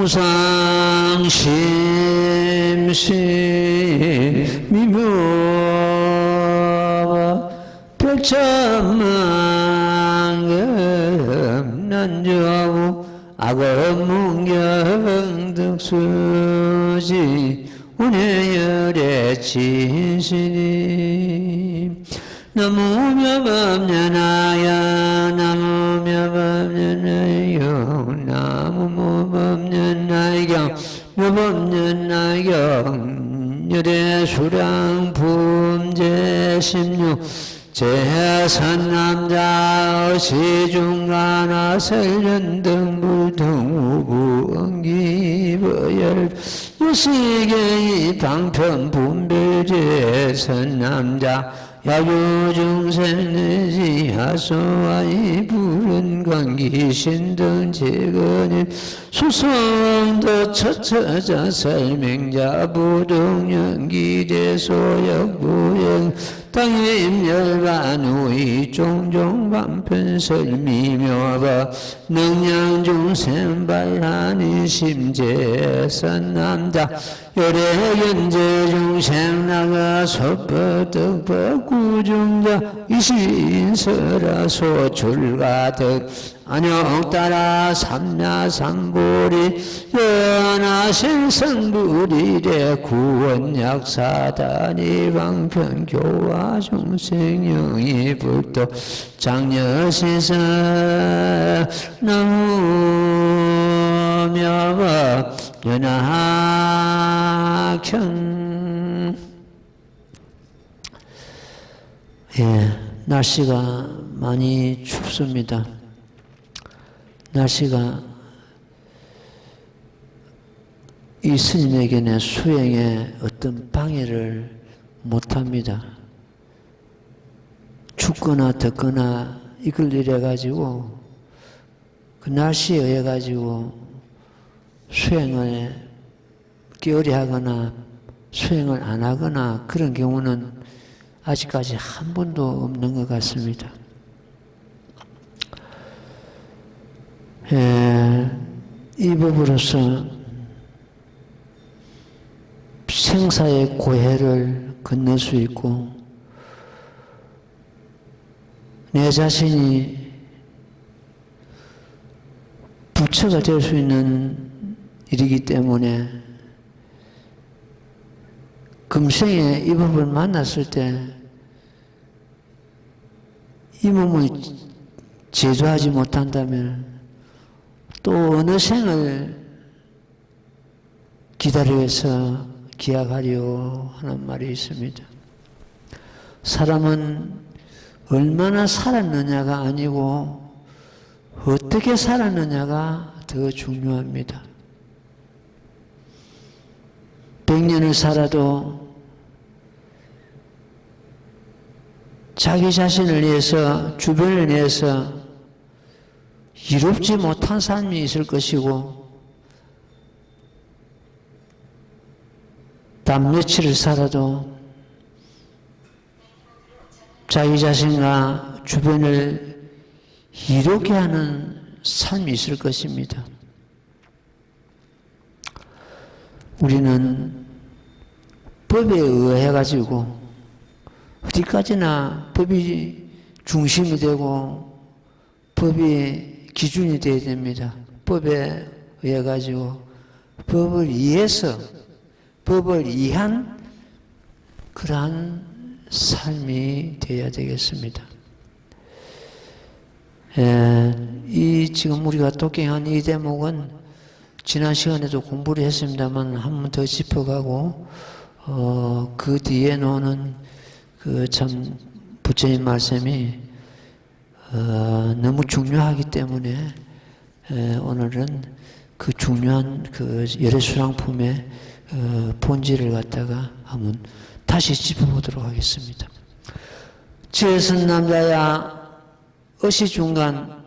우상심심 미묘 별천만금 난조무 악업문경 득수지 운해열의 진실이 나무며 법년하여 나무며 법년하여 나무며 법년하여 묘법년하여 열애수량 품제십육 제선남자 시중간하 설련등불등우구 응기버열 유시계의 방편분별제 선남자 야유중생내지 하소와이 부른 관기신등 재건일 수성도 처처자 설명자 부동연기대소역부영 땅의 임열반 후이 종종 반편설미묘바 능량중생발하니 심재선남자 요래연재중생나가 소법득법 구중자 이신설아 소출가득 안역따라 삼야삼불이 연하실성불이래 구원약사다니 방편교화 중생영이 불도 장려시서 나무며법 연하경. 예, 날씨가 많이 춥습니다. 날씨가 이 스님에게는 수행에 어떤 방해를 못합니다. 춥거나 덥거나 이걸 이래가지고 그 날씨에 의해가지고 수행을 게으리 하거나 수행을 안 하거나 그런 경우는 아직까지 한 번도 없는 것 같습니다. 이 법으로서 생사의 고해를 건널 수 있고 내 자신이 부처가 될 수 있는 일이기 때문에 금생에 이 법을 만났을 때 이 몸을 제조하지 못한다면 또 어느 생을 기다려서 기약하려 하는 말이 있습니다. 사람은 얼마나 살았느냐가 아니고 어떻게 살았느냐가 더 중요합니다. 100년을 살아도 자기 자신을 위해서 주변을 위해서 이롭지 못한 삶이 있을 것이고 단 며칠을 살아도 자기 자신과 주변을 이롭게 하는 삶이 있을 것입니다. 우리는 법에 의해 가지고 어디까지나 법이 중심이 되고 법이 기준이 되어야 됩니다. 법에 의해 가지고 법을 이해해서 법을 이해한 그러한 삶이 되어야 되겠습니다. 이 지금 우리가 독경한 이 대목은 지난 시간에도 공부를 했습니다만 한 번 더 짚어가고 그 뒤에 놓는 그 참 부처님 말씀이 너무 중요하기 때문에 오늘은 그 중요한 그 열애수랑품의 본질을 갖다가 한번 다시 짚어보도록 하겠습니다. 제선남자야 어시중간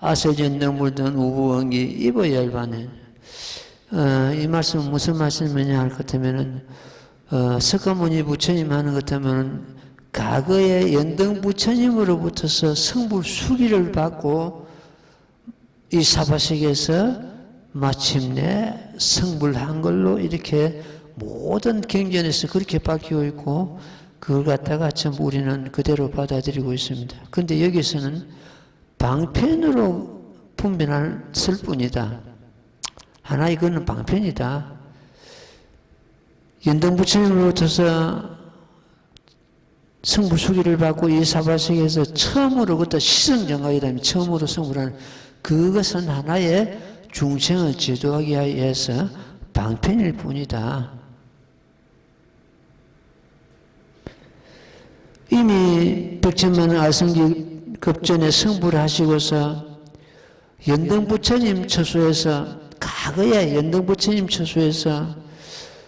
아설전등물든 우부원기 입어열반에 이 말씀은 무슨 말씀이냐 할 것 같으면은 석가모니 부처님 하는 것 같으면은 과거에 연등 부처님으로부터서 성불 수기를 받고 이 사바세계에서 마침내 성불한 걸로 이렇게 모든 경전에서 그렇게 바뀌어 있고 그걸 갖다가 전부 우리는 그대로 받아들이고 있습니다. 그런데 여기서는 방편으로 분별했을 뿐이다. 하나 이거는 방편이다. 연등부처님으로부터서 성불수기를 받고 이 사바sek에서 처음으로 그때 시성정각이라면 처음으로 성불하는 그것은 하나의 중생을 제도하기 위해서 방편일 뿐이다. 이미 백천만 아성기 급전에 성불을 하시고서 연등부처님 처소에서 과거에 연등부처님 처소에서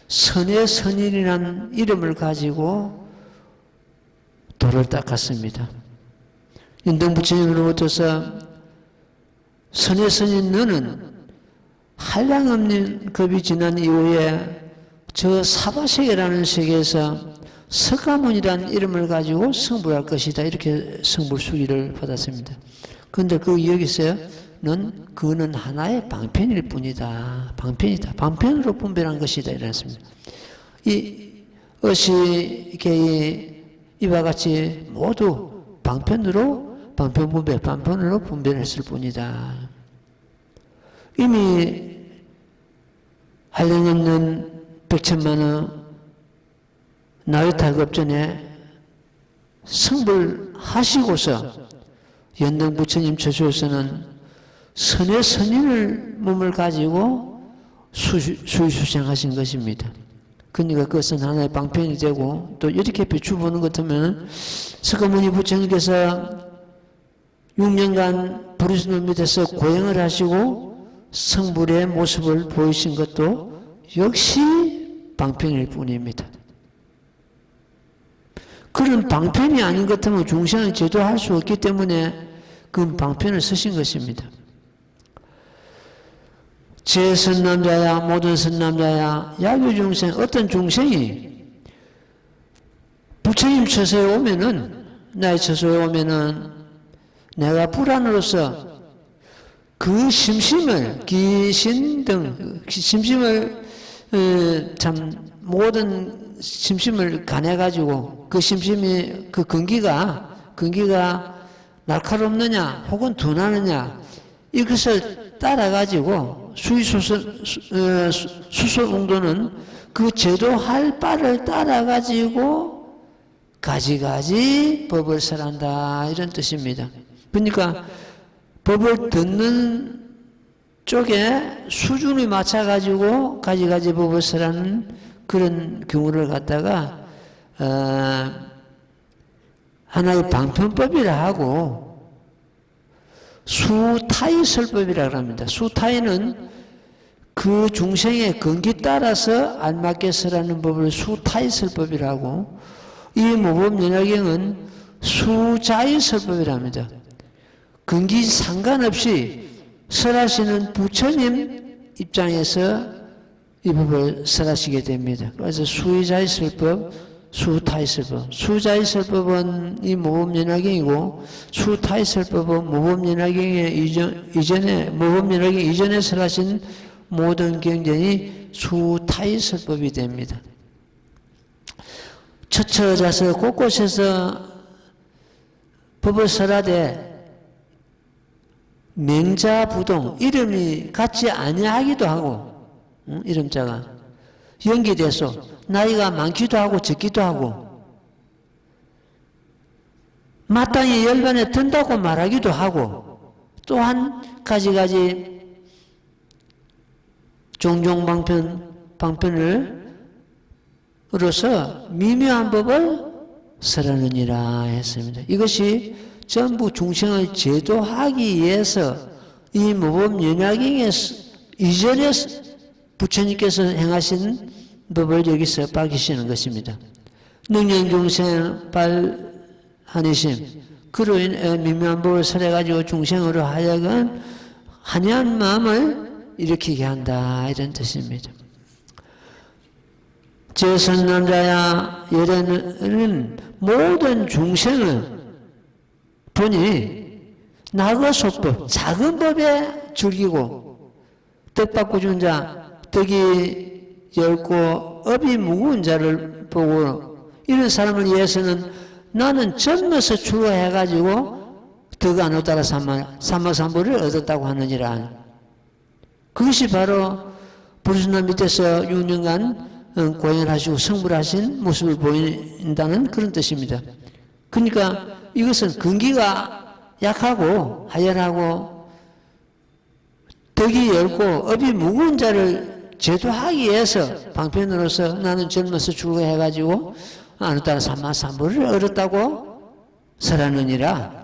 선의 선인이라는 이름을 가지고 도를 닦았습니다. 연등부처님으로부터서 선의 선인 너는 한량없는 급이 지난 이후에 저 사바세계라는 세계에서 석가모니라는 이름을 가지고 성불할 것이다. 이렇게 성불수기를 받았습니다. 그런데 그 여기서는 그는 하나의 방편일 뿐이다. 방편이다. 방편으로 분별한 것이다. 이랬습니다. 이와 같이 모두 방편으로 분별했을 뿐이다. 이미 한량없는 백천만의 나유타급전에 성불하시고서 연등부처님 처소에서는 선의 선인을 몸을 가지고 수유수생하신 것입니다. 그러니까 그것은 하나의 방편이 되고 또 이렇게 비추보는 것 같으면 석가모니 부처님께서 6년간 부르스노 밑에서 고행을 하시고 성불의 모습을 보이신 것도 역시 방편일 뿐입니다. 그런 방편이 아닌 것 같으면 중생을 제도할 수 없기 때문에 그 방편을 쓰신 것입니다. 제 선남자야 모든 선남자야 야규중생 어떤 중생이 부처님 처소에 오면은 나의 처소에 오면은 내가 불안으로서 그 심심을 귀신 등 심심을 참 모든 심심을 가내가지고 그 심심이 그 근기가 날카롭느냐 혹은 둔하느냐 이것을 따라가지고 수소공도는 그 제도할 바를 따라가지고 가지가지 법을 설한다 이런 뜻입니다. 그러니까 법을 듣는 쪽에 수준을 맞춰가지고 가지가지 법을 설하는 그런 경우를 갖다가 하나의 방편법이라 하고 수타이설법이라고 합니다. 수타이는 그 중생의 근기 따라서 알맞게 설하는 법을 수타이설법이라고 이 모범연화경은 수자이설법이라 합니다. 근기 상관없이 설하시는 부처님 입장에서 이 법을 설하시게 됩니다. 그래서 수의자이설법, 수타이설법. 수자이설법은 이 모범연화경이고 수타이설법은 모범연화경 이전에 설하신 모든 경전이 수타이설법이 됩니다. 처처자서 곳곳에서 법을 설하되 명자부동 이름이 같지 아니하기도 하고 이름자가 연기돼서 나이가 많기도 하고 적기도 하고 마땅히 열반에 든다고 말하기도 하고 또한 가지가지 종종 방편으로서 미묘한 법을 설하느니라 했습니다. 이것이 전부 중생을 제도하기 위해서 이 모범연화경에 이전에 부처님께서 행하신 법을 여기서 밝히시는 것입니다. 능력중생 발하니심 그로 인해 미묘한 법을 설해가지고 중생으로 하여금 한여한 마음을 일으키게 한다 이런 뜻입니다. 제 선남자야 열애는 모든 중생을 보니 나그소법 작은 법에 즐기고 떡 받고 준 자, 떡이 얇고 업이 무거운 자를 보고 이런 사람을 위해서는 나는 젊어서 출가해가지고 떡 안 얻다가 삼마삼보를 얻었다고 하느니라. 그것이 바로 부르스나 밑에서 6년간 고행하시고 성불하신 모습을 보인다는 그런 뜻입니다. 그러니까 이것은 근기가 약하고 하연하고 덕이 얇고 업이 무거운 자를 제도하기 위해서 방편으로서 나는 젊어서 출가해가지고 어느 따라 삼마삼보를 얻었다고 설하느니라.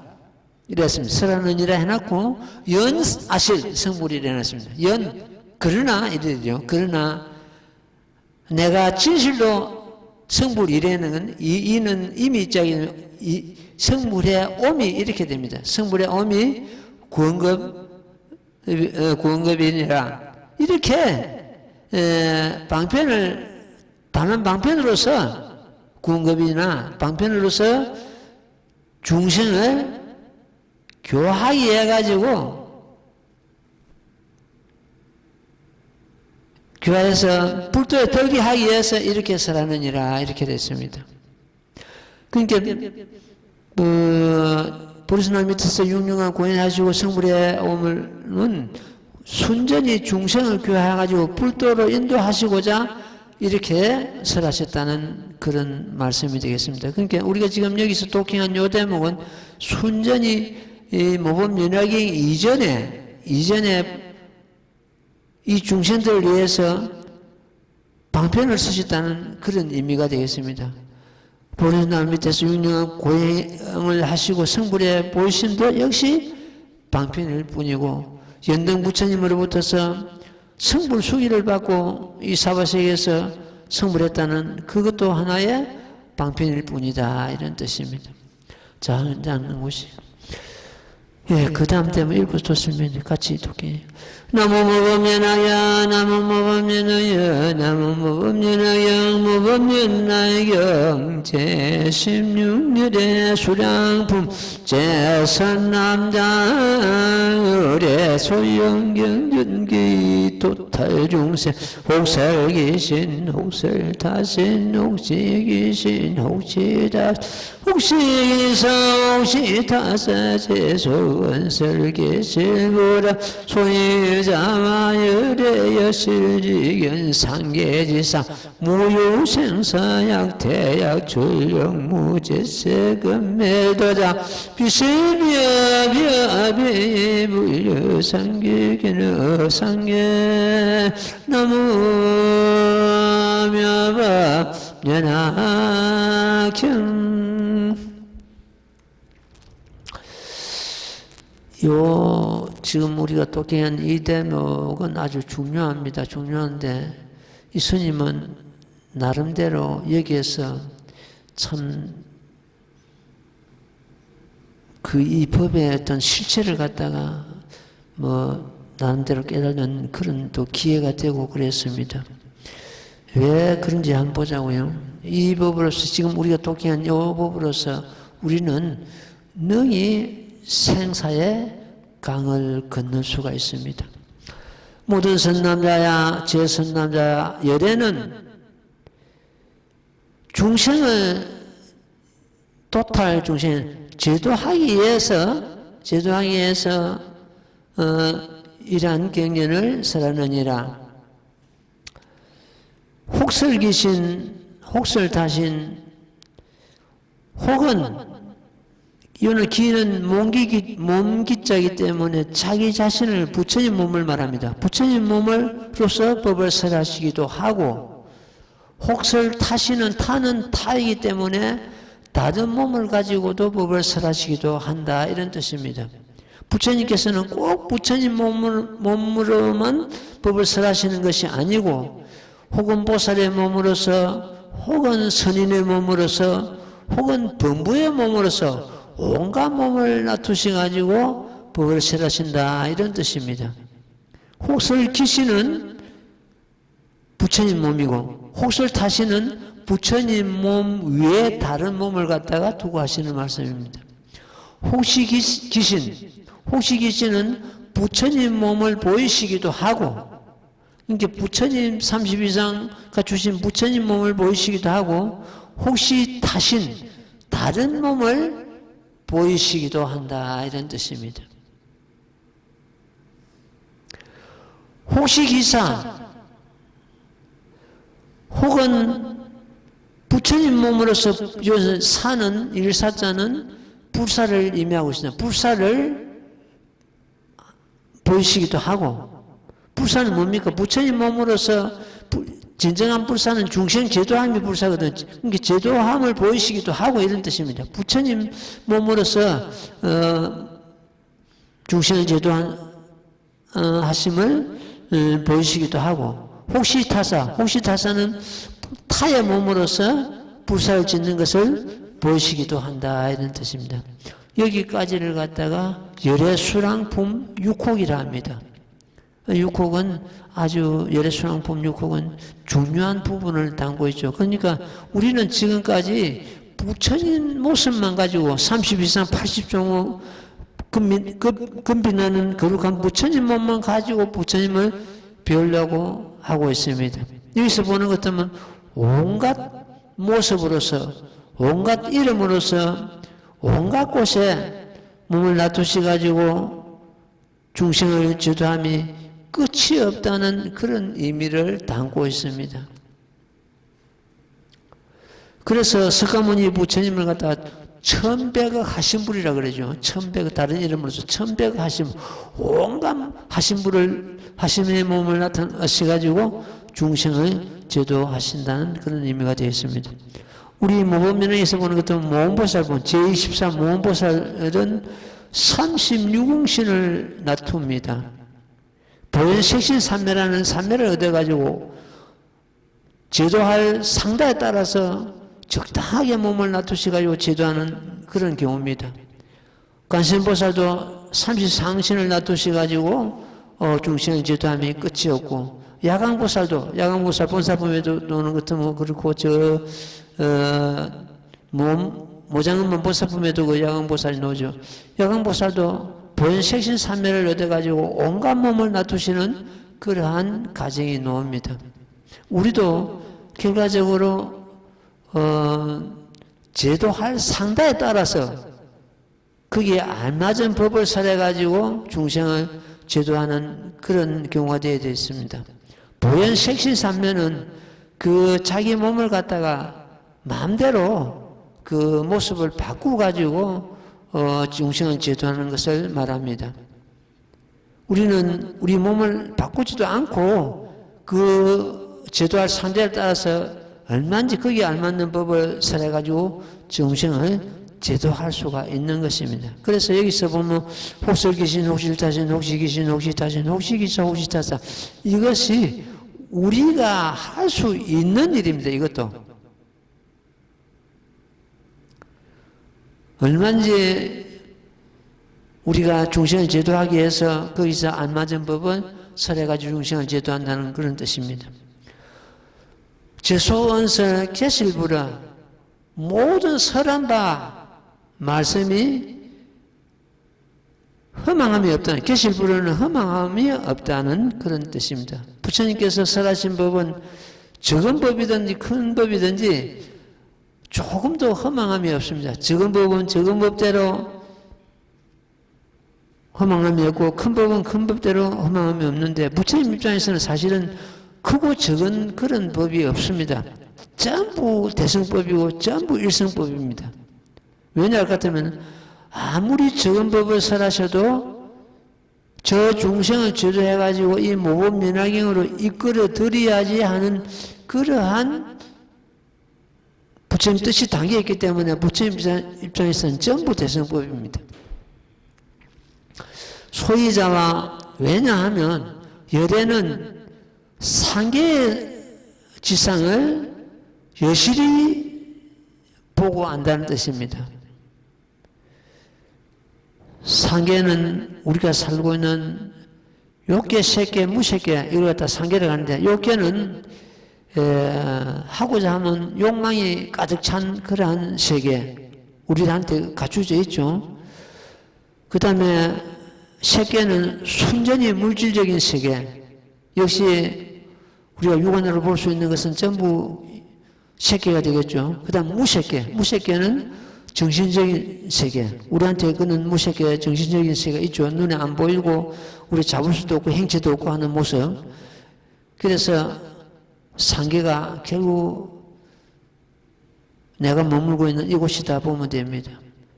이랬습니다. 설하느니라 해놨고 연아실 성불이라 해놨습니다. 그러나 이래요. 그러나 내가 진실로 성불 이래는 이는 이미 성불의 오미 이렇게 됩니다. 성불의 오미 구원급이니라. 이렇게 방편을 다른 방편으로서 구원급이나 방편으로서 중생을 교하기 해가지고 교회에서 불도에 덜게 하기 위해서 이렇게 설하느니라 이렇게 됐습니다. 그러니까 부르스나 밑에서 6년간 고행하시고 성불에 오면은 순전히 중생을 교화해가지고 불도로 인도하시고자 이렇게 설하셨다는 그런 말씀이 되겠습니다. 그러니까 우리가 지금 여기서 독행한 요 대목은 순전히 이 모범 연약행 이전에 이 중생들을 위해서 방편을 쓰셨다는 그런 의미가 되겠습니다. 부르스나 밑에서 6년간 고행을 하시고 성불에 보이심도 역시 방편일 뿐이고 연등 부처님으로부터서 성불 수기를 받고 이 사바세계에서 성불했다는 그것도 하나의 방편일 뿐이다 이런 뜻입니다. 자, 하는 것이 그 다음 때문에 읽고 좋습니다. 같이 독해. 나무모범연하야 나무모범연하야 나무모범연하야 모범연하영 제16년의 수량품 제선남자 의뢰 소영경전기 도탈중생 혹설귀신 혹설타신 혹시귀신 혹시다 혹시기사 혹시타사 제소원설계실보라 소유자마열의 여실지견 상계지상 무유생사약 대약출영무제세금 매도자 비세비아비아비 물류상계기는 상계 나무며바 연하경 지금 우리가 독해한 이 대목은 아주 중요합니다. 중요한데 이 스님은 나름대로 여기에서 참 이 법의 어떤 실체를 갖다가 나름대로 깨닫는 그런 또 기회가 되고 그랬습니다. 왜 그런지 한번 보자고요. 이 법으로서 지금 우리가 독해한 이 법으로서 우리는 능히 생사의 강을 건널 수가 있습니다. 모든 선남자야 제선남자야 열애는 중생을 도탈 중생 제도하기 위해서 이러한 경전을 설하느니라. 혹설귀신 혹설타신 혹은 이거는 기는 몸기자이기 때문에 자기 자신을 부처님 몸을 말합니다. 부처님 몸으로서 법을 설하시기도 하고 혹설타시는 타는 타이기 때문에 다른 몸을 가지고도 법을 설하시기도 한다 이런 뜻입니다. 부처님께서는 꼭 부처님 몸으로만 법을 설하시는 것이 아니고 혹은 보살의 몸으로서 혹은 선인의 몸으로서 혹은 범부의 몸으로서 온갖 몸을 놔두셔가지고 법을 설하신다 이런 뜻입니다. 혹설귀신은 부처님 몸이고 혹설타시는 부처님 몸 위에 다른 몸을 갖다가 두고 하시는 말씀입니다. 혹시귀신은 부처님 몸을 보이시기도 하고 이게 부처님 30 이상가 주신 부처님 몸을 보이시기도 하고 혹시 다른 몸을 보이시기도 한다 이런 뜻입니다. 혹시 기사 혹은 부처님 몸으로서 사는 일사자는 불사를 의미하고 있습니다. 불사를 보이시기도 하고 불사는 뭡니까? 부처님 몸으로서 진정한 불사는 중생 제도함이 불사거든요. 그러니까 제도함을 보이시기도 하고 이런 뜻입니다. 부처님 몸으로서 중생을 제도하심을 보이시기도 하고 혹시 타사는 타의 몸으로서 불사를 짓는 것을 보이시기도 한다 이런 뜻입니다. 여기까지를 갖다가 열애수랑품 6혹이라 합니다. 6혹은 아주 열애수랑품 6혹은 중요한 부분을 담고 있죠. 그러니까 우리는 지금까지 부처님 모습만 가지고 30 이상 80종호 금빛나는 거룩한 부처님 몸만 가지고 부처님을 배우려고 하고 있습니다. 여기서 보는 것 같으면 온갖 모습으로서 온갖 이름으로서 온갖 곳에 몸을 놔두셔가지고 중생을 제도함이 끝이 없다는 그런 의미를 담고 있습니다. 그래서 석가모니 부처님을 갖다가 천백억 하신불이라 그러죠. 천백억 다른 이름으로서 천백억 하신 온갖 하신불을 하심의 몸을 나타내셔가지고 중생을 제도하신다는 그런 의미가 되어 있습니다. 우리 모범면에서 보는 것도 모험보살분 제24 모험보살은 36응신을 놔둡니다. 보현색신 삼매라는 삼매를 얻어가지고 제도할 상다에 따라서 적당하게 몸을 놔두셔가지고 제도하는 그런 경우입니다. 관세음보살도 34응신을 놔두셔가지고 중생을 제도함이 끝이 없고 야광보살도 야광보살 본사범에도 노는 것도 뭐 그렇고 모장은만 보살품에도 그 야광보살이 나오죠. 야광보살도 보현색신 삼매를 얻어가지고 온갖 몸을 놔두시는 그러한 가정이 나옵니다. 우리도 결과적으로 제도할 상다에 따라서 거기에 알맞은 법을 설해가지고 중생을 제도하는 그런 경우가 되어야 있습니다. 보현색신 삼매는 그 자기 몸을 갖다가 마음대로 그 모습을 바꾸어 가지고 중생을 제도하는 것을 말합니다. 우리는 우리 몸을 바꾸지도 않고 그 제도할 상대에 따라서 얼마든지 거기에 알맞는 법을 설해 가지고 중생을 제도할 수가 있는 것입니다. 그래서 여기서 보면 혹설귀신, 혹실타신, 혹시귀신, 혹시타신, 혹시기사, 혹시타사 이것이 우리가 할 수 있는 일입니다. 이것도 얼마든지 우리가 중생을 제도하기 위해서 거기서 알맞은 법은 설해가지고 중생을 제도한다는 그런 뜻입니다. 제소언설 개실부라 모든 설한 바 말씀이 허망함이 없다는, 개실부라는 허망함이 없다는 그런 뜻입니다. 부처님께서 설하신 법은 적은 법이든지 큰 법이든지 조금도 허망함이 없습니다. 적은 법은 적은 법대로 허망함이 없고 큰 법은 큰 법대로 허망함이 없는데 부처님 입장에서는 사실은 크고 적은 그런 법이 없습니다. 전부 대승법이고 전부 일승법입니다. 왜냐 할 것 같으면 아무리 적은 법을 설하셔도 저 중생을 제도해가지고 이 모범면화경으로 이끌어 드려야지 하는 그러한 부처님 뜻이 담겨있기 때문에 부처님 입장에서는 전부 대승법입니다. 소위자와 왜냐하면 열애는 상계의 지상을 여실히 보고 안다는 뜻입니다. 상계는 우리가 살고 있는 욕계, 색계, 무색계 이걸 갖다 상계를 하는데 욕계는 하고자 하면 욕망이 가득 찬 그러한 세계 우리한테 갖춰져 있죠. 그 다음에 색계는 순전히 물질적인 세계 역시 우리가 육안으로 볼 수 있는 것은 전부 세계가 되겠죠. 그 다음 무세계. 무세계는 정신적인 세계. 우리한테 그는 무세계, 정신적인 세계가 있죠. 눈에 안 보이고 우리 잡을 수도 없고 행치도 없고 하는 모습. 그래서 상계가 결국 내가 머물고 있는 이곳이다 보면 됩니다.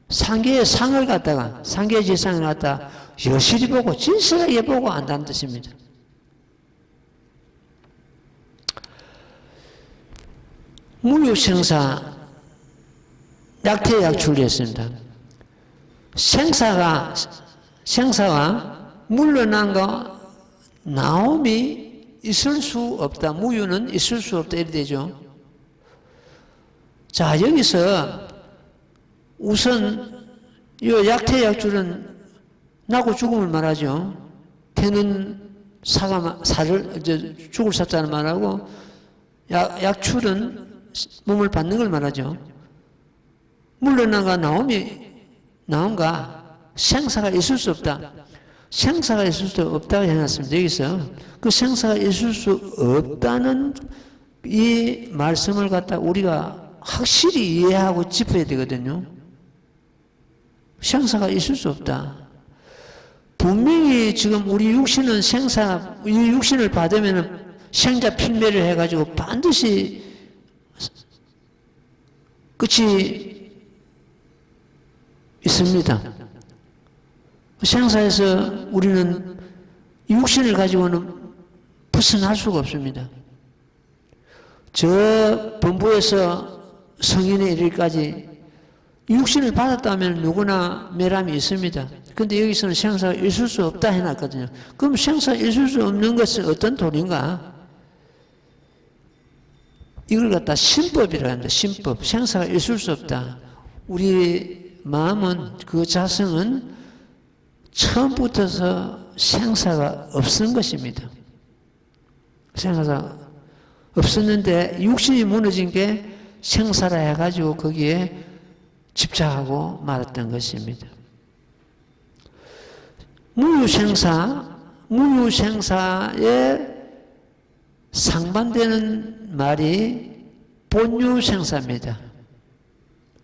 상계의 상을 갖다가, 상계의 지상을 갖다가 여실히 보고 진실하게 보고 안다는 뜻입니다. 무유생사, 약퇴약출이었습니다. 생사가 물러난 거 나옴이 있을 수 없다. 무유는 있을 수 없다. 이렇게 되죠. 자, 여기서 우선 이 약퇴약출은 나고 죽음을 말하죠. 태는 죽을 사자는 말하고 약출은 몸을 받는 걸 말하죠. 물러나가 나온가 생사가 있을 수 없다. 생사가 있을 수 없다고 해놨습니다. 여기서 그 생사가 있을 수 없다는 이 말씀을 갖다 우리가 확실히 이해하고 짚어야 되거든요. 생사가 있을 수 없다. 분명히 지금 우리 육신은 이 육신을 받으면 생자 필매를 해가지고 반드시 끝이 있습니다. 생사에서 우리는 육신을 가지고는 벗어날 수가 없습니다. 저 범부에서 성인에 이르기까지 육신을 받았다면 누구나 매람이 있습니다. 근데 여기서는 생사가 있을 수 없다 해놨거든요. 그럼 생사가 있을 수 없는 것은 어떤 도리인가? 이걸 갖다 신법이라고 합니다. 신법. 생사가 있을 수 없다. 우리 마음은, 그 자성은 처음부터서 생사가 없은 것입니다. 생사가 없었는데 육신이 무너진 게 생사라 해가지고 거기에 집착하고 말았던 것입니다. 무유생사의 상반되는 말이 본유생사입니다.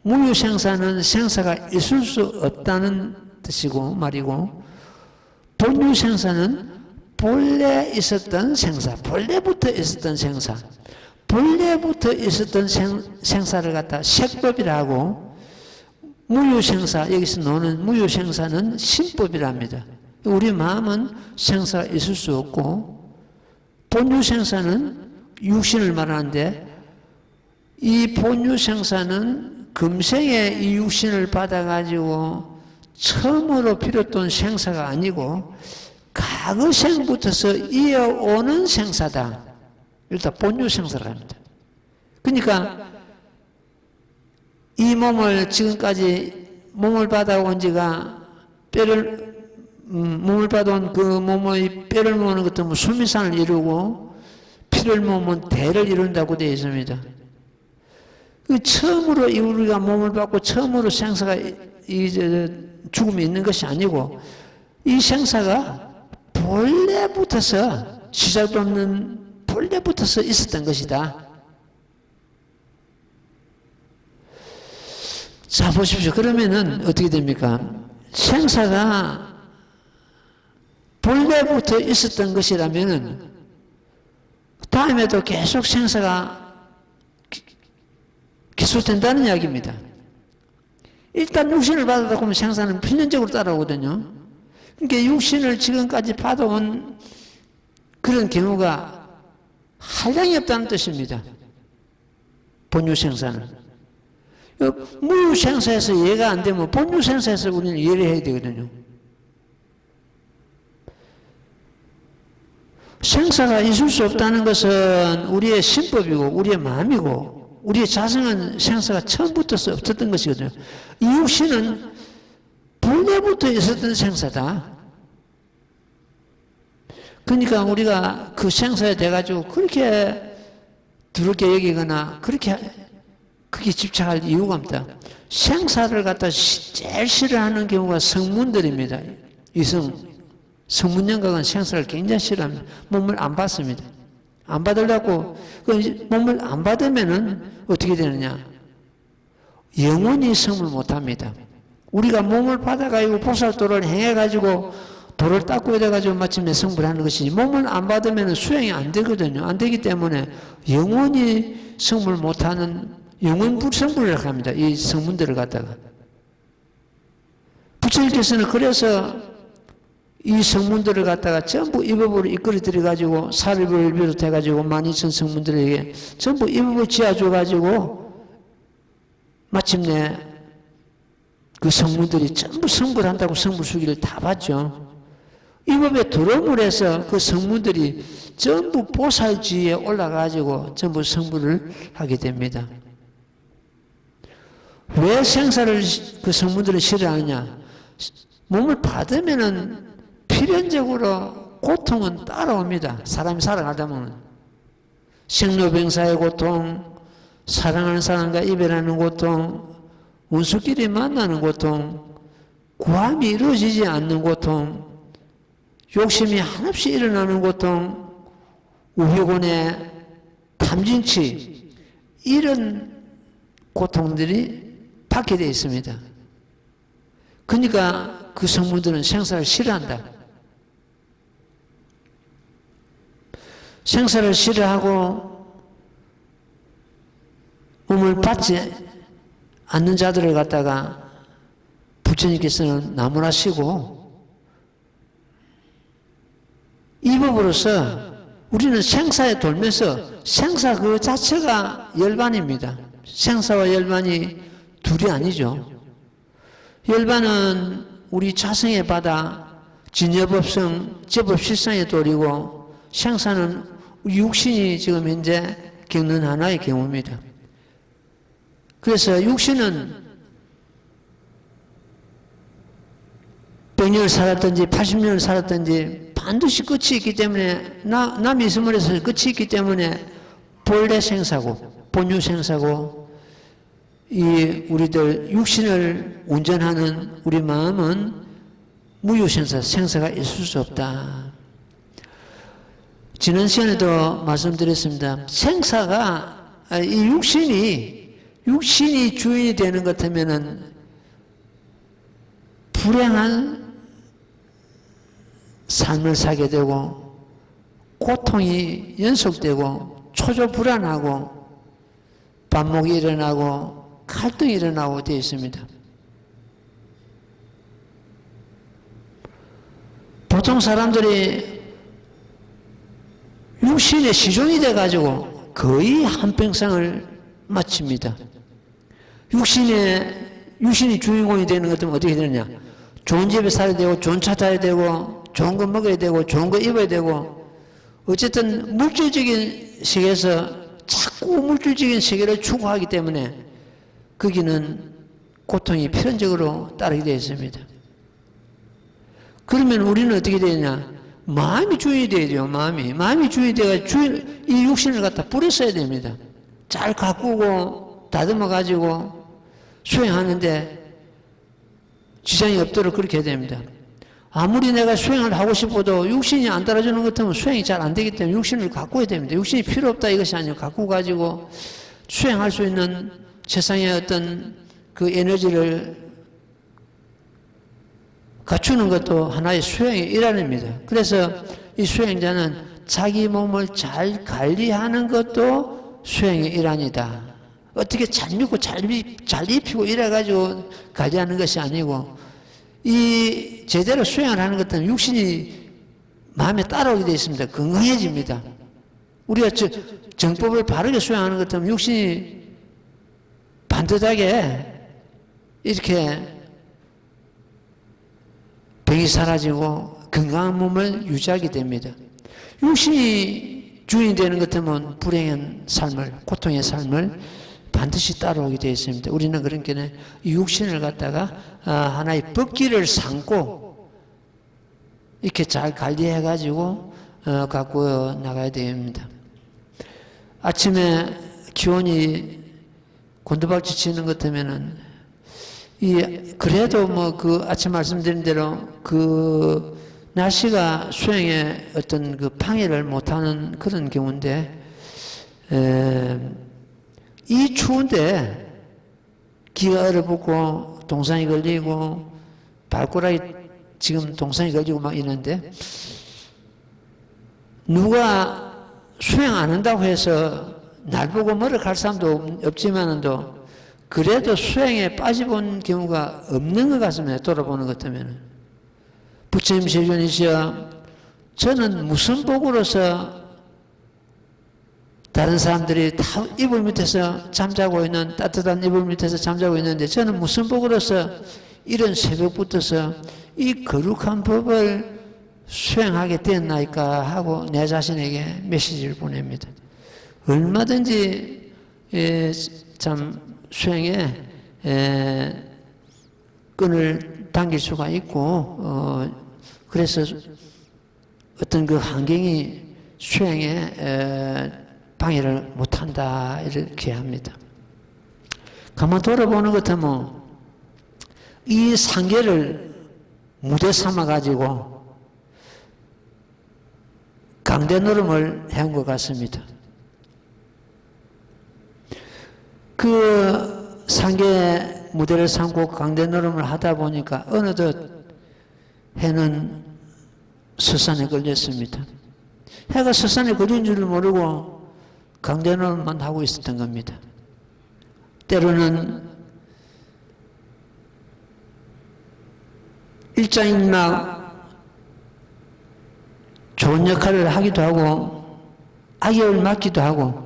무유생사는 생사가 있을 수 없다는 뜻이고 말이고, 본유생사는 본래 있었던 생사, 본래부터 있었던 생사, 본래부터 있었던 생사를 갖다 색법이라 하고, 무유생사, 여기서 나오는 무유생사는 신법이랍니다. 우리 마음은 생사가 있을 수 없고, 본유생사는 육신을 말하는데, 이 본유생사는 금생에 이 육신을 받아가지고 처음으로 비롯된 생사가 아니고 과거 생부터서 이어오는 생사다. 일단 본유생사를 합니다. 그러니까 이 몸을 지금까지 몸을 받아온 지가 몸을 받아온 그 몸의 뼈를 모으는 것도 뭐 수미산을 이루고 피를 모으면 대를 이룬다고 되어 있습니다. 처음으로 우리가 몸을 받고 처음으로 생사가 죽음이 있는 것이 아니고 이 생사가 본래부터서 시작도 없는 본래부터서 있었던 것이다. 자, 보십시오. 그러면은 어떻게 됩니까? 생사가 본래부터 있었던 것이라면은 다음에도 계속 생사가 기술된다는 이야기입니다. 일단 육신을 받았다 보면 생사는 필연적으로 따라오거든요. 그러니까 육신을 지금까지 받아온 그런 경우가 한량이 없다는 뜻입니다. 본유생사는. 무유생사에서 이해가 안 되면 본유생사에서 우리는 이해를 해야 되거든요. 생사가 있을 수 없다는 것은 우리의 신법이고 우리의 마음이고 우리의 자성은 생사가 처음부터 없었던 것이거든요. 이 육신은 본래부터 있었던 생사다. 그러니까 우리가 그 생사에 대해가지고 그렇게 두렵게 여기거나 그렇게 크게 집착할 이유가 없다. 생사를 갖다 제일 싫어하는 경우가 성문들입니다. 성문영각은 생사를 굉장히 싫어합니다. 몸을 안 받습니다. 안 받으려고 그 몸을 안 받으면은 어떻게 되느냐? 영원히 성불 못합니다. 우리가 몸을 받아가지고 보살도를 행해가지고 도를 닦고 이래가지고 마침내 성불하는 것이지 몸을 안 받으면 수행이 안 되거든요. 안 되기 때문에 영원히 성불 못하는 영원불성불이라고 합니다. 이 성문들을 갖다가. 부처님께서는 그래서 이 성문들을 갖다가 전부 이 법으로 이끌어 들여가지고 사립을 비롯해가지고 12,000 성문들에게 전부 이 법을 지어줘가지고 마침내 그 성문들이 전부 성불한다고 성불수기를 다 받죠. 이 법에 들어옴을 해서 그 성문들이 전부 보살지에 올라가지고 전부 성불을 하게 됩니다. 왜 생사를 그 성문들을 싫어하느냐? 몸을 받으면은 필연적으로 고통은 따라옵니다. 사람이 살아가다 보면. 생로병사의 고통, 사랑하는 사람과 이별하는 고통, 운수끼리 만나는 고통, 구함이 이루어지지 않는 고통, 욕심이 한없이 일어나는 고통, 우회곤의 탐진치, 이런 고통들이 받게 되어 있습니다. 그러니까 그 성문들은 생사를 싫어한다. 생사를 싫어하고 몸을 받지 않는 자들을 갖다가 부처님께서는 나무라시고 이 법으로서 우리는 생사에 돌면서 생사 그 자체가 열반입니다. 생사와 열반이 둘이 아니죠. 열반은 우리 자성의 바다, 진여법성, 제법실상의 돌이고 생사는 육신이 지금 현재 겪는 하나의 경우입니다. 그래서 육신은 100년을 살았든지 80년을 살았든지 반드시 끝이 있기 때문에 남이 있음을 해서 끝이 있기 때문에 본래 생사고 본유 생사고 이 우리들 육신을 운전하는 우리 마음은 무유생사, 생사가 있을 수 없다. 지난 시간에도 말씀드렸습니다. 생사가 이 육신이 주인이 되는 것 같으면은 불행한 삶을 살게 되고 고통이 연속되고 초조불안하고 반목이 일어나고 갈등이 일어나고 되어 있습니다. 보통 사람들이 육신의 시종이 돼가지고 거의 한평생을 마칩니다. 육신이 주인공이 되는 것 때문에 어떻게 되느냐? 좋은 집에 살아야 되고, 좋은 차 타야 되고, 좋은 거 먹어야 되고, 좋은 거 입어야 되고, 어쨌든 물질적인 세계에서 자꾸 물질적인 세계를 추구하기 때문에 거기는 고통이 필연적으로 따르게 되어 있습니다. 그러면 우리는 어떻게 되느냐? 마음이 주인이 되어야 돼요, 마음이 주인이 되어야 이 육신을 갖다 뿌렸어야 됩니다. 잘 가꾸고, 다듬어가지고 수행하는데 지장이 없도록 그렇게 해야 됩니다. 아무리 내가 수행을 하고 싶어도 육신이 안 따라주는 것 같으면 수행이 잘 안 되기 때문에 육신을 가꾸어야 됩니다. 육신이 필요 없다 이것이 아니고 가꾸어 가지고 수행할 수 있는 세상의 어떤 그 에너지를 갖추는 것도 하나의 수행의 일환입니다. 그래서 이 수행자는 자기 몸을 잘 관리하는 것도 수행의 일환이다. 어떻게 잘 입고 잘 입히고 이래가지고 관리하는 것이 아니고 이 제대로 수행을 하는 것은 육신이 마음에 따라오게 되어 있습니다. 건강해집니다. 우리가 정법을 바르게 수행하는 것 같으면 육신이 반듯하게 이렇게 병이 사라지고 건강한 몸을 유지하게 됩니다. 육신이 주인이 되는 것 같으면 불행한 삶을, 고통의 삶을 반드시 따라오게 되어 있습니다. 우리는 그러니까 이 육신을 갖다가 하나의 법기를 삼고 이렇게 잘 관리해가지고 갖고 나가야 됩니다. 아침에 기온이 곤두박질 치는 것 같으면은 그래도 뭐 그 아침 말씀드린 대로 그 날씨가 수행에 어떤 그 방해를 못하는 그런 경우인데, 이 추운데 기가 얼어붙고 동상이 걸리고 발가락이 지금 동상이 걸리고 막 이러는데, 누가 수행 안 한다고 해서 날 보고 뭐를 갈 사람도 없지만도 그래도 수행에 빠져본 경우가 없는 것 같습니다. 돌아보는 것 같으면. 부처님 세존이시여, 저는 무슨 복으로서 다른 사람들이 다 이불 밑에서 잠자고 있는, 따뜻한 이불 밑에서 잠자고 있는데 저는 무슨 복으로서 이런 새벽부터서 이 거룩한 법을 수행하게 되었나이까 하고 내 자신에게 메시지를 보냅니다. 얼마든지 참 수행에 끈을 당길 수가 있고, 그래서 어떤 그 환경이 수행에 방해를 못한다 이렇게 합니다. 가만 돌아보는 것 같으면 이 상계를 무대 삼아 가지고 강대 노름을 해온 것 같습니다. 그 상계 무대를 삼고 강대 노름을 하다 보니까 어느덧 해는 서산에 걸렸습니다. 해가 서산에 걸린 줄을 모르고 강대 노름만 하고 있었던 겁니다. 때로는 일장일막 좋은 역할을 하기도 하고 악역을 맡기도 하고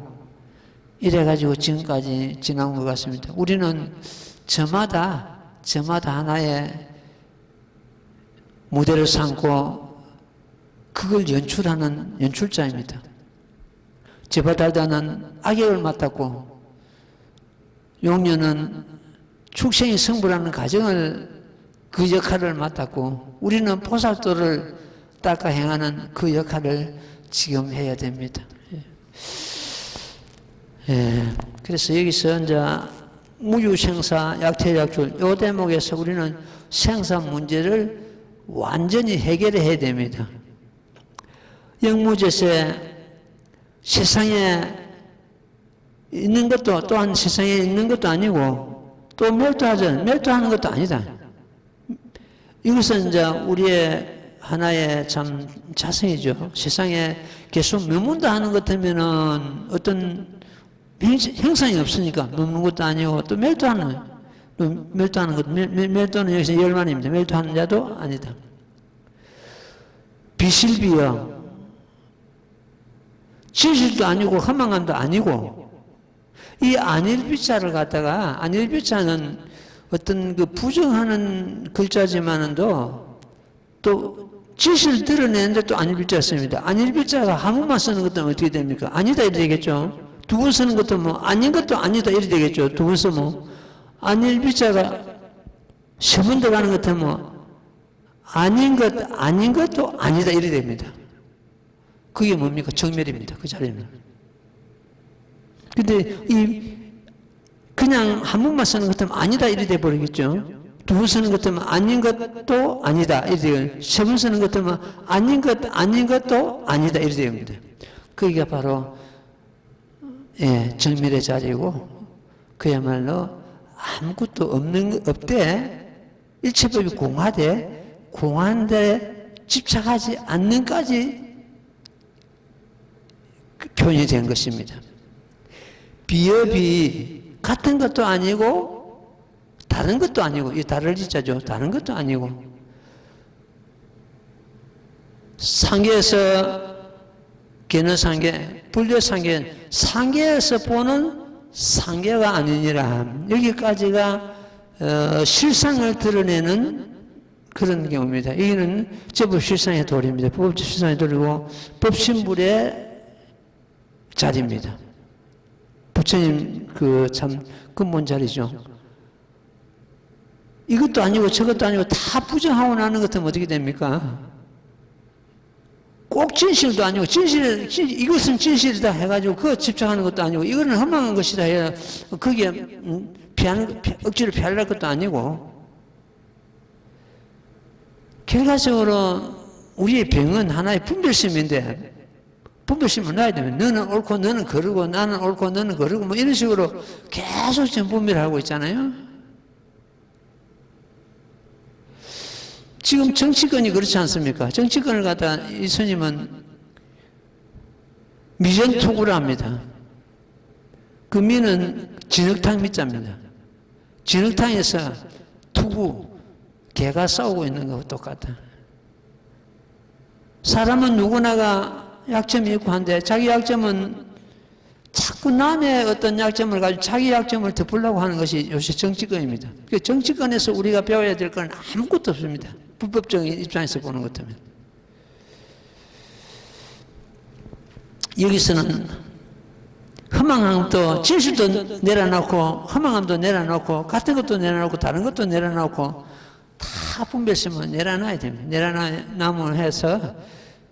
이래가지고 지금까지 지나온 것 같습니다. 우리는 저마다 하나의 무대를 삼고 그걸 연출하는 연출자입니다. 제바달다는 악역을 맡았고 용녀는 축생이 성불하는 과정을 그 역할을 맡았고 우리는 보살도를 닦아 행하는 그 역할을 지금 해야 됩니다. 그래서 여기서 이제 무유생사 약퇴약출 이 대목에서 우리는 생사 문제를 완전히 해결해야 됩니다. 영무제세 세상에 있는 것도 또한 세상에 있는 것도 아니고 또 멸도하는 것도 아니다. 이것은 이제 우리의 하나의 참 자성이죠. 세상에 계속 머문다 하는 것 같으면은 어떤 형상이 없으니까 머무는 것도 아니고 또 멸도하는 것, 멸도는 여기서 열만입니다. 멸도하는 자도 아니다. 비실비여 진실도 아니고 허망함도 아니고 이 안일비자를 갖다가 안일비자는 어떤 그 부정하는 글자지만은도 또 진실을 드러내는데 또 안일비자였습니다. 안일비자가 한문만 쓰는 것도 어떻게 됩니까? 아니다 이래 되겠죠. 두 번 쓰는 것도 뭐 아닌 것도 아니다 이래 되겠죠. 두 번 쓰면 안일비자가 세 번 들어가는 것 같으면 뭐 아닌 것도 아니다 이래 됩니다. 그게 뭡니까? 정멸입니다. 그 자리는. 근데 그냥 한 번만 쓰는 것 같으면 아니다 이래 돼 버리겠죠. 두 번 쓰는 것 같으면 아닌 것도 아니다 이래 돼요. 세 번 쓰는 것 같으면 아닌 것도 아니다 이래 됩니다. 그게 바로 정멸의 자리고 그야말로 아무것도 없대 일체법이 공한데 집착하지 않는까지 표현이 된 것입니다. 비업이 같은 것도 아니고 다른 것도 아니고 이 다를 지자죠. 다른 것도 아니고 상계에서 견어상계, 불려상계, 상계에서 보는 상계가 아니니라. 여기까지가 실상을 드러내는 그런 경우입니다. 여기는 제법실상의 도리입니다. 법실상의 도리고 법신불의 자리입니다. 부처님 그 참 근본 자리죠. 이것도 아니고 저것도 아니고 다 부정하고 나는 것 같으면 어떻게 됩니까? 꼭 진실도 아니고 이것은 진실이다 해가지고 그거 집착하는 것도 아니고 이거는 허망한 것이다 해 거기에 억지로 피하려는 것도 아니고 결과적으로 우리의 병은 하나의 분별심인데, 분별심을 놔야 되면 너는 옳고 너는 거르고 나는 옳고 너는 거르고 뭐 이런 식으로 계속 지금 분별하고 있잖아요. 지금 정치권이 그렇지 않습니까? 정치권을 갖다 이 스님은 미전투구를 합니다. 그 미는 진흙탕 미자입니다. 진흙탕에서 투구, 개가 싸우고 있는 거하고 똑같아. 사람은 누구나가 약점이 있고 한데 자기 약점은 자꾸 남의 어떤 약점을 가지고 자기 약점을 덮으려고 하는 것이 요새 정치권입니다. 정치권에서 우리가 배워야 될 건 아무것도 없습니다. 불법적인 입장에서 보는 것 때문에. 여기서는 허망함도 질수도 내려놓고 허망함도 내려놓고 같은 것도 내려놓고 다른 것도 내려놓고 다 분별심을 내려놔야 됩니다. 내려놔면 해서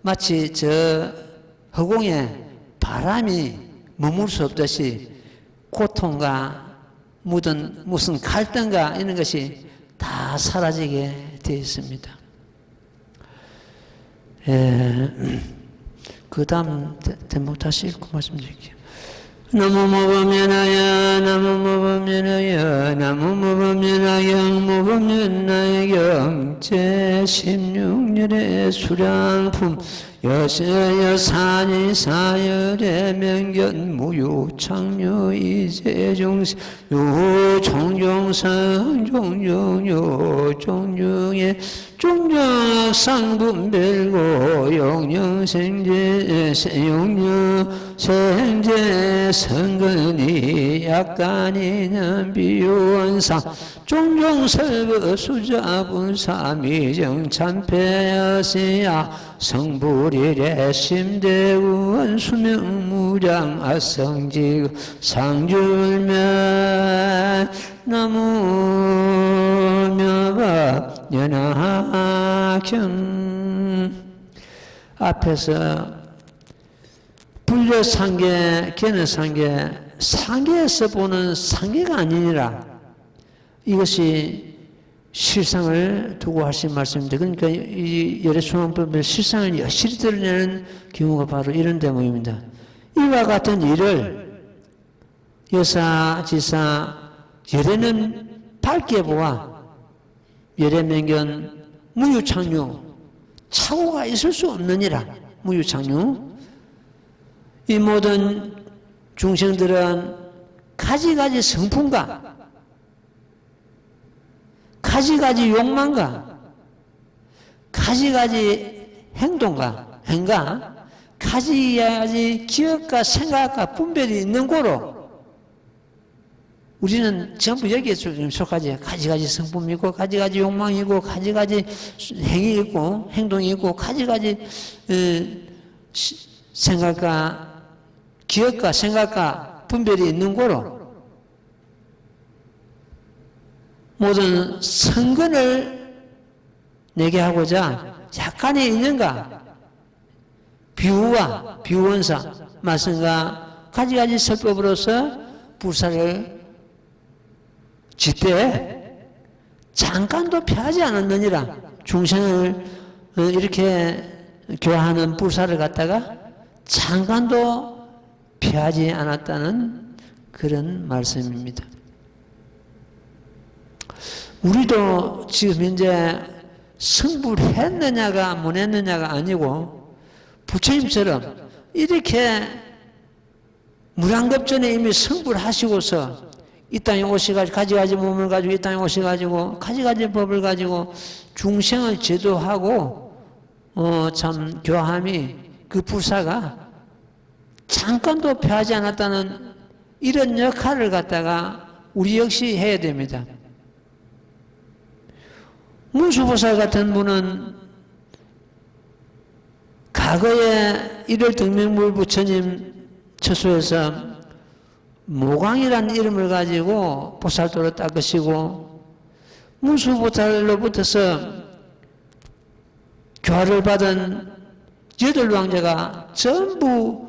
마치 저 허공에 바람이 머물 수 없듯이 고통과 묻은 무슨 갈등과 이런 것이 다 사라지게 되어 있습니다. 그 다음 대목 다시 읽고 말씀드릴게요. 나무무법면하여 나무무법면하여 나무무법면하여 무법면하여 경제 16년의 수량품 여사니 사열의 명견 무유창류 이재종세 요종종성 종종요 종중의 종정상분별고 용령생제 용령생제 성근이 약간이는 비원상 종종설거 수자분사 미정참패여시야 성불일의 심대원 수명무량 아성지 상줄면 나무며밥 연하경 앞에서 불려상계 견해상계 상계에서 보는 상계가 아니니라 이것이 실상을 두고 하신 말씀입니다. 그러니까 이 열애순환법의 실상을 여실히 드러내는 경우가 바로 이런 대목입니다. 이와 같은 일을 여사, 지사, 열애는 밝게 보아 열애명견, 무유창류 착오가 있을 수 없느니라. 무유창류 이 모든 중생들은 가지가지 성품과 가지가지 욕망과 가지가지 행동과 행가 가지가지 기억과 생각과 분별이 있는 거로 우리는 전부 여기에 속하지. 가지가지 성품이 있고 가지가지 욕망이 있고 가지가지 행위 있고 행동이 있고 가지가지 생각과 기억과 생각과 분별이 있는 거로 모든 성근을 내게 하고자 약간의 인연과 비유와 비유원사 말씀과 가지가지 설법으로서 불사를 짓되 잠깐도 피하지 않았느니라. 중생을 이렇게 교화하는 불사를 갖다가 잠깐도 피하지 않았다는 그런 말씀입니다. 우리도 지금 현재 성불했느냐가 못 했느냐가 아니고 부처님처럼 이렇게 무량겁전에 이미 성불하시고서 이 땅에 오셔가지고 가지가지 몸을 가지고 이 땅에 오셔가지고 가지가지 법을 가지고 중생을 제도하고 참 교함이 그 불사가 잠깐도 피하지 않았다는 이런 역할을 갖다가 우리 역시 해야 됩니다. 문수보살 같은 분은 과거에 1월 등명물 부처님 처소에서 모광이라는 이름을 가지고 보살도를 닦으시고 문수보살로부터서 교화를 받은 8왕자가 전부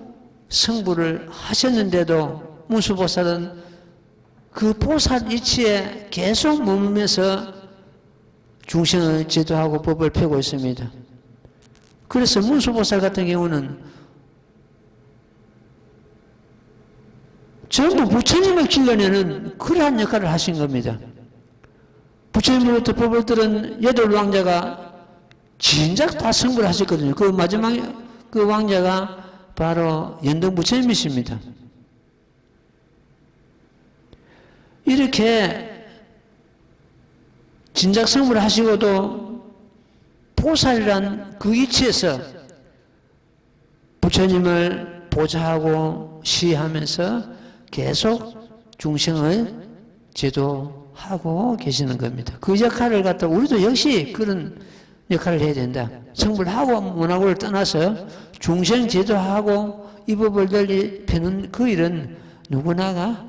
성불을 하셨는데도 문수보살은 그 보살 이치에 계속 머물면서 중생을 지도하고 법을 펴고 있습니다. 그래서 문수보살 같은 경우는 전부 부처님을 길러내는 그러한 역할을 하신 겁니다. 부처님으로부터 법을 들은 8왕자가 진작 다 승부를 하셨거든요. 그 마지막 그 왕자가 바로 연등 부처님이십니다. 이렇게 진작 승부를 하시고도 보살이란 그 위치에서 부처님을 보좌하고 시하면서 계속 중생을 제도하고 계시는 겁니다. 그 역할을 갖다 우리도 역시 그런 역할을 해야 된다. 성불 하고 못하고를 떠나서 중생 제도하고 이 법을 널리 펴는 그 일은 누구나가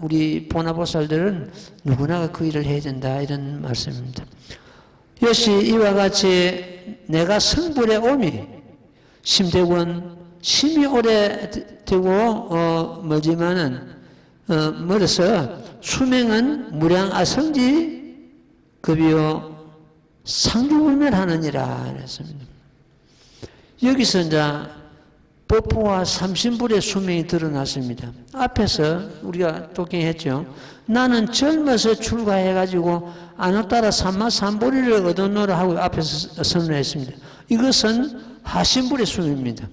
우리 보나보살들은 누구나가 그 일을 해야 된다 이런 말씀입니다. 역시 이와 같이 내가 성불에 오미 심대권 심이 오래되고 멀지만은 멀어서 수명은 무량아성지 급이요 상주불멸하느니라 그랬습니다. 여기서 이제 법포와 삼신불의 수명이 드러났습니다. 앞에서 우리가 독경했죠. 나는 젊어서 출가해가지고 안을 따라 삼마삼보리를 얻어놓으라 하고 앞에서 선언했습니다. 이것은 하신불의 수명입니다.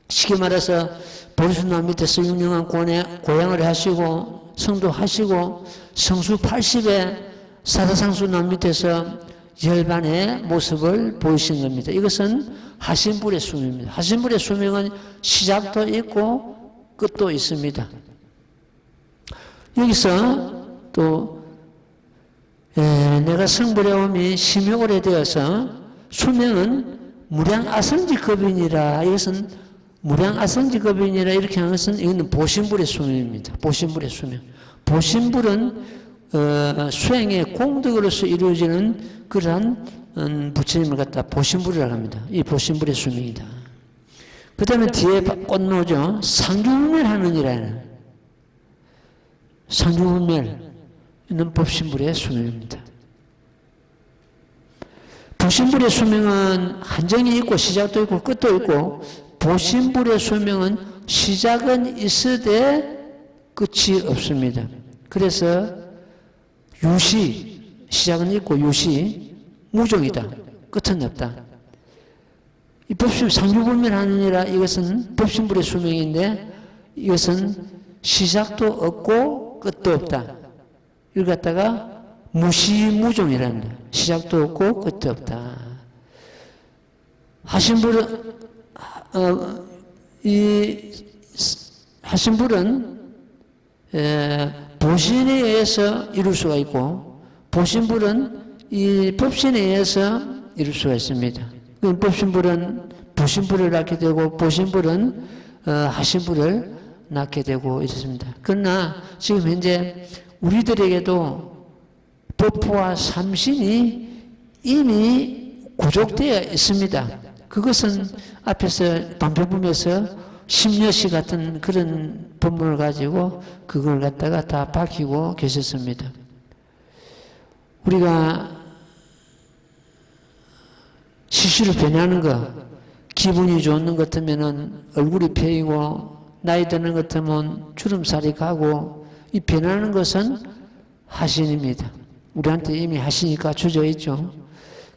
쉽게 말해서 보리수남 밑에서 유명한 고향을 하시고 성도하시고 성수 80에 사다상수남 밑에서 열반의 모습을 보이신 겁니다. 이것은 하신불의 수명입니다. 하신불의 수명은 시작도 있고 끝도 있습니다. 여기서 또 내가 성불에 오미 심이 오래되어서 수명은 무량아성지급이니라. 이것은 무량아성지급이니라 이렇게 하는 것은 이거는 보신불의 수명입니다. 보신불의 수명. 보신불은 수행의 공덕으로서 이루어지는 그러한 부처님을 갖다 보신불이라고 합니다. 이 보신불의 수명이다. 그 다음에 뒤에 꽃노죠. 상주불멸하느니라는 상주불멸 이는 법신불의 수명입니다. 보신불의 수명은 한정이 있고 시작도 있고 끝도 있고 보신불의 수명은 시작은 있으되 끝이 없습니다. 그래서 유시, 시작은 있고 유시, 무종이다. 끝은 없다. 이 법신, 상주불멸하느니라 이것은 법신불의 수명인데 이것은 시작도 없고 끝도 없다. 이걸 갖다가 무시무종이랍니다. 시작도 없고 끝도 없다. 하신불은 하신불은 보신에 의해서 이룰 수가 있고 보신불은 이 법신에 의해서 이룰 수가 있습니다. 법신불은 보신불을 낳게 되고 보신불은 하신불을 낳게 되고 있습니다. 그러나 지금 현재 우리들에게도 법포와 삼신이 이미 구족되어 있습니다. 그것은 앞에서 반표품에서 심려시 같은 그런 법문을 가지고 그걸 갖다가 다 밝히고 계셨습니다. 우리가 시시로 변하는 것, 기분이 좋는 것 같으면 얼굴이 펴이고 나이 드는 것 같으면 주름살이 가고 이 변하는 것은 하신입니다. 우리한테 이미 하시니까 주저 있죠.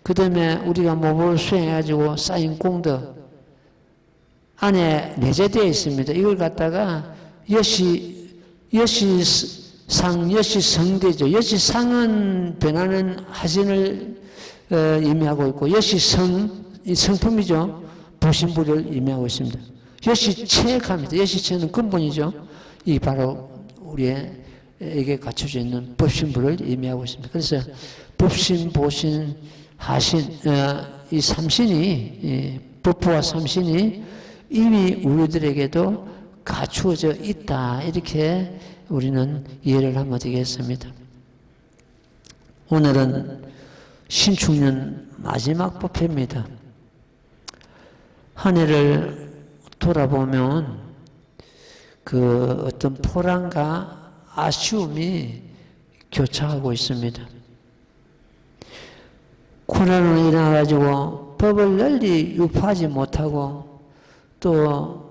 그 다음에 우리가 몸을 수행해가지고 쌓인 공덕 안에 내재되어 있습니다. 이걸 갖다가 여시성대죠. 여시상은 변하는 하신을 의미하고 있고 여시성, 이 성품이죠. 보신불을 의미하고 있습니다. 여시체합니다. 여시체는 근본이죠. 이 바로 우리에게 갖춰져 있는 법신불을 의미하고 있습니다. 그래서 법신, 보신, 하신, 이 삼신이, 법부와 삼신이 이미 우리들에게도 갖추어져 있다. 이렇게 우리는 이해를 하면 되겠습니다. 오늘은 신축년 마지막 법회입니다. 한 해를 돌아보면 그 어떤 포랑과 아쉬움이 교차하고 있습니다. 코로나로 인해가지고 법을 널리 유포하지 못하고 또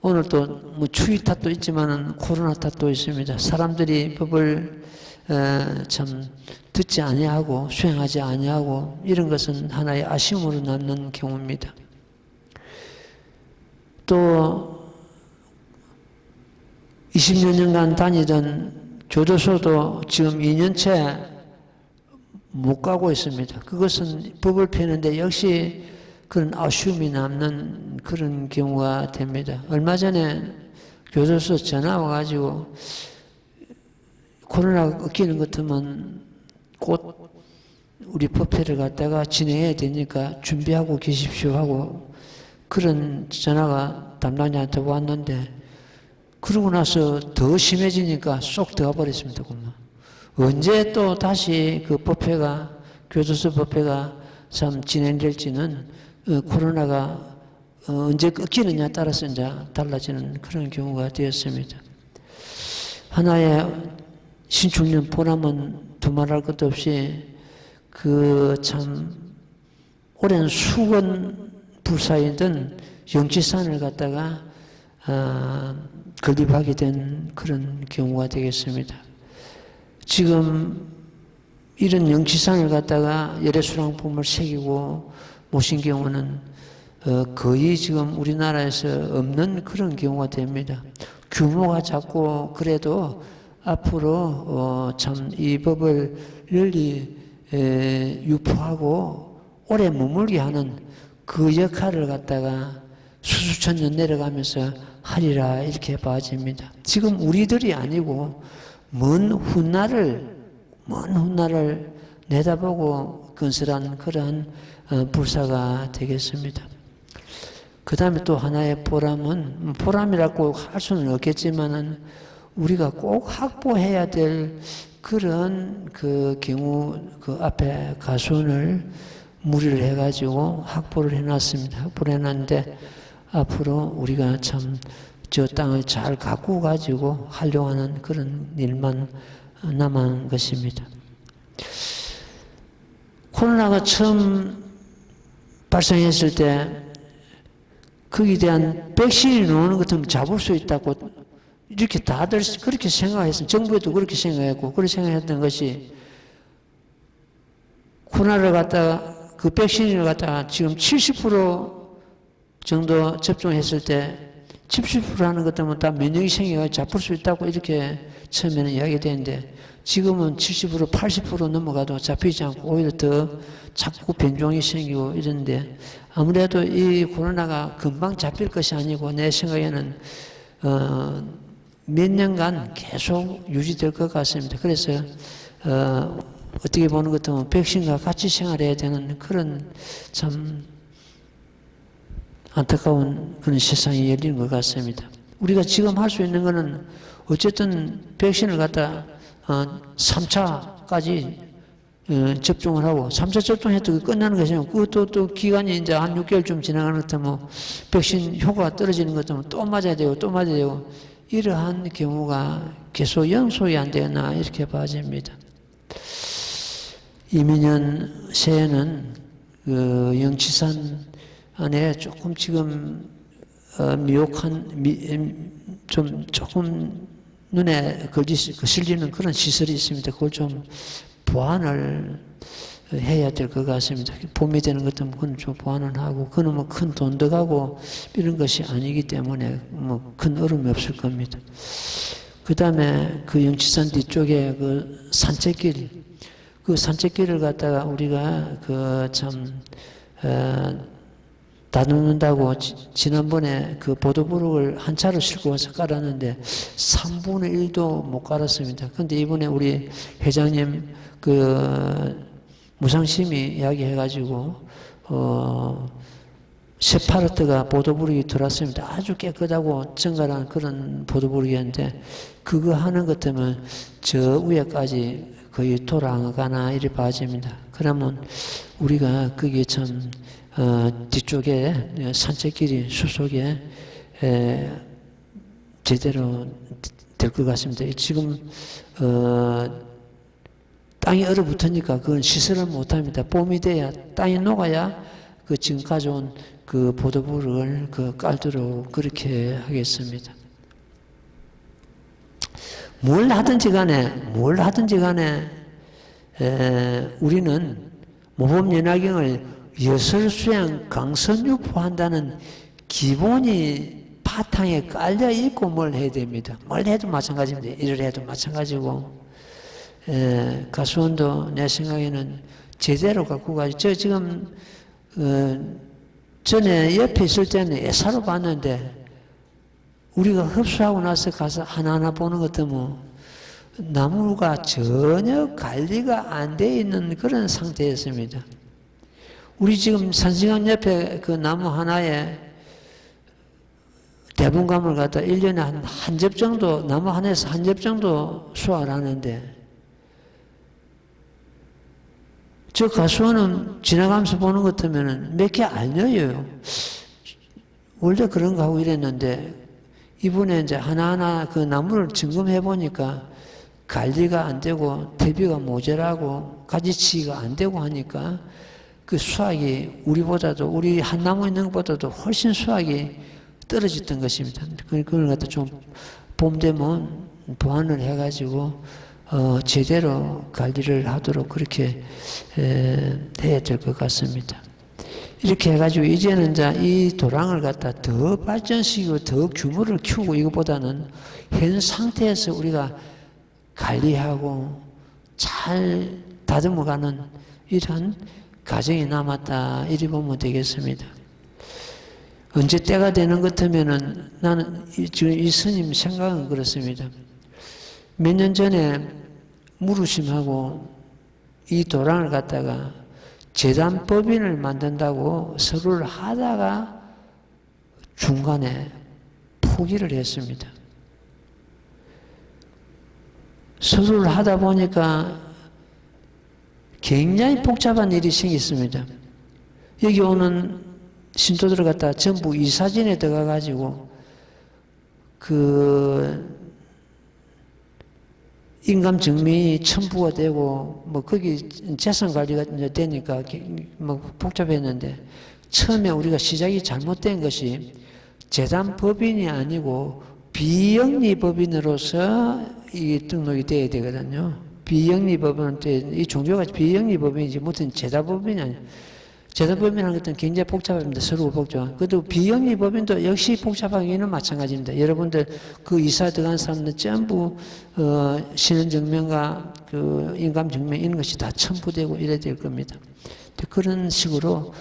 오늘 또 뭐 추위 탓도 있지만은 코로나 탓도 있습니다. 사람들이 법을 참 듣지 아니하고 수행하지 아니하고 이런 것은 하나의 아쉬움으로 남는 경우입니다. 또 20여 년간 다니던 교도소도 지금 2년째 못 가고 있습니다. 그것은 법을 펴는데 역시 그런 아쉬움이 남는 그런 경우가 됩니다. 얼마 전에 교도소 전화 와가지고 코로나가 꺾이는 것 같으면 곧 우리 법회를 갖다가 진행해야 되니까 준비하고 계십시오 하고 그런 전화가 담당자한테 왔는데 그러고 나서 더 심해지니까 쏙 들어가 버렸습니다. 언제 또 다시 그 법회가 교도소 법회가 참 진행될지는 코로나가 언제 꺾이느냐에 따라서 이제 달라지는 그런 경우가 되었습니다. 하나의 신축년 보람은 두말할 것도 없이 그 참 오랜 수건 불사이던 영치산을 갖다가 건립하게 된 그런 경우가 되겠습니다. 지금 이런 영치산을 갖다가 열애수랑품을 새기고 모신 경우는 거의 지금 우리나라에서 없는 그런 경우가 됩니다. 규모가 작고 그래도 앞으로 참 이 법을 널리 유포하고 오래 머물게 하는 그 역할을 갖다가 수수천 년 내려가면서 하리라 이렇게 봐집니다. 지금 우리들이 아니고 먼 훗날을 내다보고 건설한 그러한 불사가 되겠습니다. 그 다음에 또 하나의 보람은, 보람이라고 할 수는 없겠지만은, 우리가 꼭 확보해야 될 그런 그 경우, 그 앞에 가순을 무리를 해가지고 확보를 해놨습니다. 확보를 해놨는데, 앞으로 우리가 참 저 땅을 잘 가꾸어 가지고 하려고 하는 그런 일만 남은 것입니다. 코로나가 처음 발생했을 때, 거기에 대한 백신이 나오는 것처럼 잡을 수 있다고 이렇게 다들 그렇게 생각했습니다. 정부에도 그렇게 생각했고, 그렇게 생각했던 것이 코로나를 갖다가 그 백신을 갖다가 지금 70% 정도 접종했을 때 70% 하는 것 때문에 다 면역이 생겨서 잡을 수 있다고 이렇게 처음에는 이야기 되는데 지금은 70% 80% 넘어가도 잡히지 않고 오히려 더 자꾸 변종이 생기고 이런데 아무래도 이 코로나가 금방 잡힐 것이 아니고 내 생각에는 몇 년간 계속 유지될 것 같습니다. 그래서 어떻게 보는 것 같으면 백신과 같이 생활해야 되는 그런 참 안타까운 그런 세상이 열리는 것 같습니다. 우리가 지금 할 수 있는 것은 어쨌든 백신을 갖다 3차까지 접종을 하고 3차 접종해도 끝나는 것이면 그것도 또 기간이 이제 한 6개월쯤 지나가는 것 같으면 백신 효과가 떨어지는 것 같으면 또 맞아야 되고 또 맞아야 되고 이러한 경우가 계속 연속이 안 되나 이렇게 봐집니다. 이민년 새해는 그 영치산 안에 조금 지금 미혹한 조금 눈에 거슬리는 그런 시설이 있습니다. 그걸 좀 보완을 해야 될 것 같습니다. 봄이 되는 것도 그건 좀 보완을 하고 그건 뭐 큰 돈 들어가고 이런 것이 아니기 때문에 뭐 큰 어려움이 없을 겁니다. 그 다음에 그 영치산 뒤쪽에 그 산책길, 그 산책길을 갖다가 우리가 그 참 다듬는다고 지난번에 그 보도블록을 한 차를 싣고 와서 깔았는데 3분의 1도 못 깔았습니다. 그런데 이번에 우리 회장님 그 무상심의 이야기해가지고 세파르트가 보도블록이 들어왔습니다. 아주 깨끗하고 정갈한 그런 보도블록이었는데 그거 하는 것 때문에 저 위에까지 거의 돌아가나 이리 봐집니다. 그러면 우리가 그게 참 뒤쪽에 산책길이 숲속에 제대로 될 것 같습니다. 지금 땅이 얼어붙으니까 그건 시설을 못합니다. 봄이 돼야 땅이 녹아야 그 지금 가져온 그 포도부를 그 깔도록 그렇게 하겠습니다. 뭘 하든지 간에 우리는 모범연화경을 여설수양 강선유포한다는 기본이 바탕에 깔려 있고 뭘 해야 됩니다. 뭘 해도 마찬가지입니다. 일을 해도 마찬가지고. 가수원도 내 생각에는 제대로 갖고 가지. 저 지금 전에 옆에 있을 때는 예사로 봤는데 우리가 흡수하고 나서 가서 하나하나 보는 것도 뭐 나무가 전혀 관리가 안 돼 있는 그런 상태였습니다. 우리 지금 산신강 옆에 그 나무 하나에 대분감을 갖다 1년에 한 접 정도, 나무 하나에서 한 접 정도 수확을 하는데 저 가수원은 지나가면서 보는 것 같으면 몇 개 안 열려요. 원래 그런가 하고 이랬는데 이번에 이제 하나하나 그 나무를 점검해 보니까 관리가 안 되고 대비가 모자라고 가지치기가 안 되고 하니까 그 수확이 우리보다도 우리 한 나무 있는 것보다도 훨씬 수확이 떨어졌던 것입니다. 그걸 갖다 좀 봄 되면 보완을 해가지고 제대로 관리를 하도록 그렇게 해야 될 것 같습니다. 이렇게 해가지고 이제는 이제 이 도랑을 갖다 더 발전시키고 더 규모를 키우고 이것보다는 현 상태에서 우리가 관리하고 잘 다듬어가는 이런 과정이 남았다 이리 보면 되겠습니다. 언제 때가 되는 것 같으면은 나는 지금 이 스님 생각은 그렇습니다. 몇 년 전에 무르심하고 이 도랑을 갖다가 재단법인을 만든다고 서류를 하다가 중간에 포기를 했습니다. 서류를 하다 보니까 굉장히 복잡한 일이 생겼습니다. 여기 오는 신도들을 갖다 전부 이사진에 들어가가지고 그 인감 증명이 첨부가 되고 뭐 거기 재산 관리가 이제 되니까 뭐 복잡했는데 처음에 우리가 시작이 잘못된 것이 재단 법인이 아니고 비영리 법인으로서 이 등록이 돼야 되거든요. 비영리 법인은 이 종교가 비영리 법인이지 무슨 재단 법인이 아니에요. 재단 법인이라는 것은 굉장히 복잡합니다. 서로 복잡한. 그래도 비영리 법인도 역시 복잡하기는 마찬가지입니다. 여러분들 그 이사 들어간 사람들 전부 신원증명과 그 인감증명 이런 것이 다 첨부되고 이래야 될 겁니다. 그런 식으로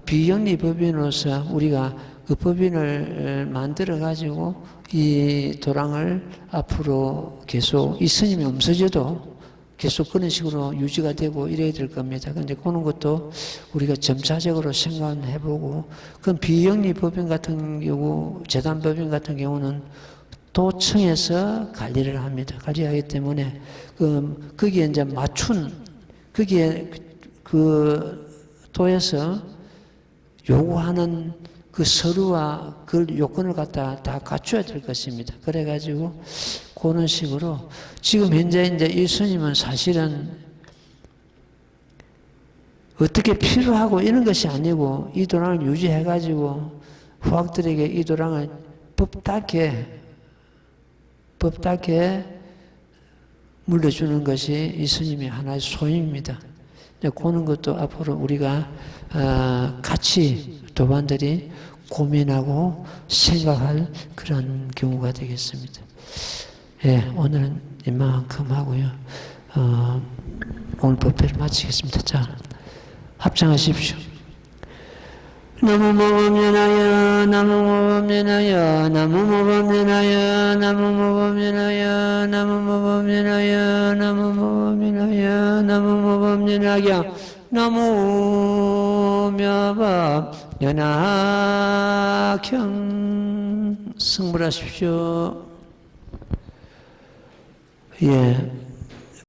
비영리 법인으로서 우리가 그 법인을 만들어 가지고 이 도랑을 앞으로 계속 이 스님이 없어져도 계속 그런 식으로 유지가 되고 이래야 될 겁니다. 그런데 그런 것도 우리가 점차적으로 생각해 보고, 그럼 비영리 법인 같은 경우, 재단 법인 같은 경우는 도청에서 관리를 합니다. 관리하기 때문에, 거기에 이제 맞춘, 거기에 그 도에서 요구하는 그 서류와 그 요건을 갖다 다 갖춰야 될 것입니다. 그래가지고, 그런 식으로 지금 현재 이제 이 스님은 사실은 어떻게 필요하고 이런 것이 아니고 이 도랑을 유지해가지고 후학들에게 이 도랑을 법답게 물려주는 것이 이 스님의 하나의 소임입니다. 그런 것도 앞으로 우리가 같이 도반들이 고민하고 생각할 그런 경우가 되겠습니다. 예, 오늘은 이만큼 하고요. 오늘 법회를 마치겠습니다. 자, 합장하십시오. 나무모범연하여 나무모범연하여 나무모범연하여 나무모범연하여 나무모범연하여 나무모범연하여 나무모범연하여 나무묘법 연하경 승불하십시오. 예.